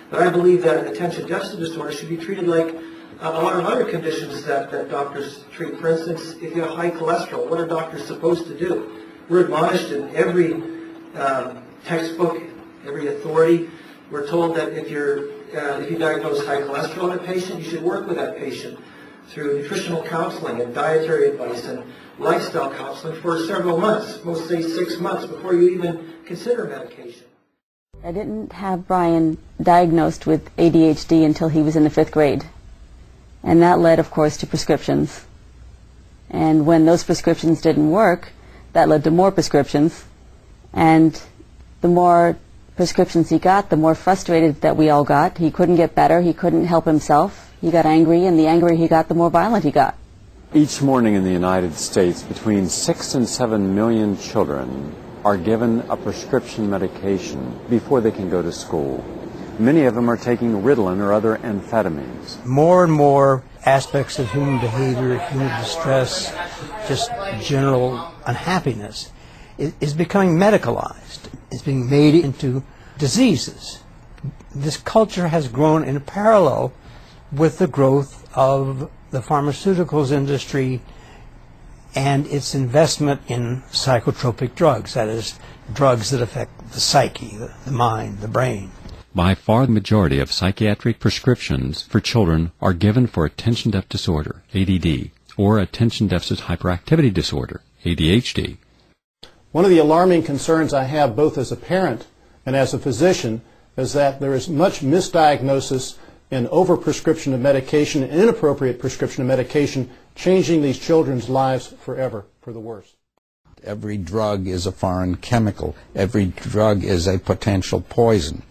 But I believe that attention deficit disorder should be treated like a lot of other conditions that doctors treat. For instance, if you have high cholesterol, what are doctors supposed to do? We're admonished in every textbook, every authority. We're told that if you diagnose high cholesterol in a patient, you should work with that patient through nutritional counseling and dietary advice and lifestyle counseling for several months, most say 6 months, before you even consider medication. I didn't have Brian diagnosed with ADHD until he was in the 5th grade. And that led, of course, to prescriptions. And when those prescriptions didn't work, that led to more prescriptions. And the more prescriptions he got, the more frustrated that we all got. He couldn't get better. He couldn't help himself. He got angry, and the angrier he got, the more violent he got. Each morning in the United States, between 6 and 7 million children are given a prescription medication before they can go to school. Many of them are taking Ritalin or other amphetamines. More and more aspects of human behavior, human distress, just general unhappiness is becoming medicalized. It's being made into diseases. This culture has grown in parallel with the growth of the pharmaceuticals industry and its investment in psychotropic drugs, that is, drugs that affect the psyche, the mind, the brain. By far the majority of psychiatric prescriptions for children are given for attention deficit disorder, ADD, or attention deficit hyperactivity disorder, ADHD. One of the alarming concerns I have both as a parent and as a physician is that there is much misdiagnosis and overprescription of medication, inappropriate prescription of medication, changing these children's lives forever for the worse. Every drug is a foreign chemical. Every drug is a potential poison.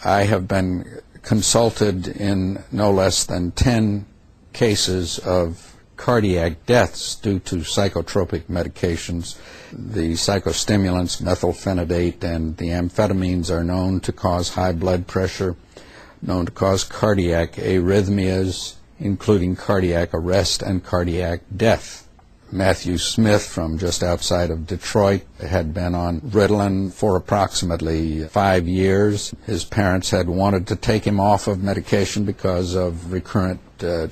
I have been consulted in no less than 10 cases of cardiac deaths due to psychotropic medications. The psychostimulants, methylphenidate, and the amphetamines are known to cause high blood pressure, known to cause cardiac arrhythmias, including cardiac arrest and cardiac death. Matthew Smith from just outside of Detroit had been on Ritalin for approximately 5 years. His parents had wanted to take him off of medication because of recurrent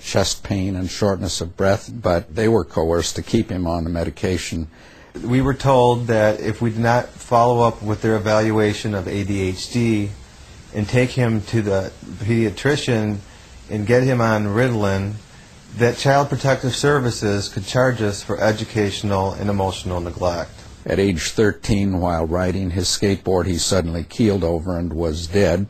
chest pain and shortness of breath, but they were coerced to keep him on the medication. We were told that if we did not follow up with their evaluation of ADHD and take him to the pediatrician and get him on Ritalin, that Child Protective Services could charge us for educational and emotional neglect. At age 13, while riding his skateboard, he suddenly keeled over and was dead.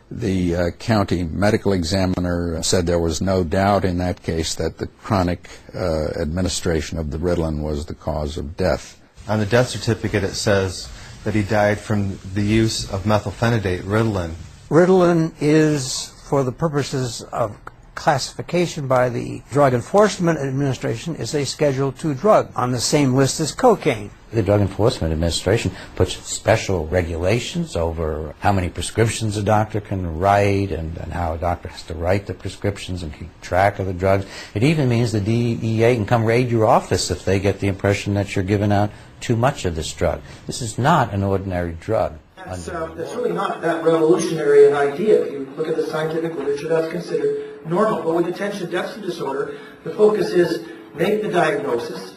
The county medical examiner said there was no doubt in that case that the chronic administration of the Ritalin was the cause of death. On the death certificate it says that he died from the use of methylphenidate, Ritalin. Ritalin is, for the purposes of classification by the Drug Enforcement Administration, is a Schedule II drug on the same list as cocaine. The Drug Enforcement Administration puts special regulations over how many prescriptions a doctor can write and how a doctor has to write the prescriptions and keep track of the drugs. It even means the DEA can come raid your office if they get the impression that you're giving out too much of this drug. This is not an ordinary drug. That's really not that revolutionary an idea. If you look at the scientific literature, that's considered normal. But with attention deficit disorder, the focus is make the diagnosis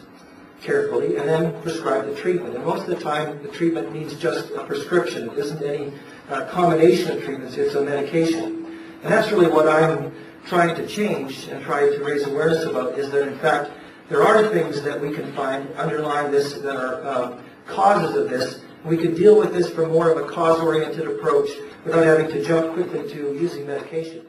carefully and then prescribe the treatment. And most of the time, the treatment needs just a prescription. It isn't any combination of treatments. It's a medication. And that's really what I'm trying to change and try to raise awareness about, is that in fact there are things that we can find underlying this that are causes of this. We could deal with this from more of a cause-oriented approach without having to jump quickly to using medication.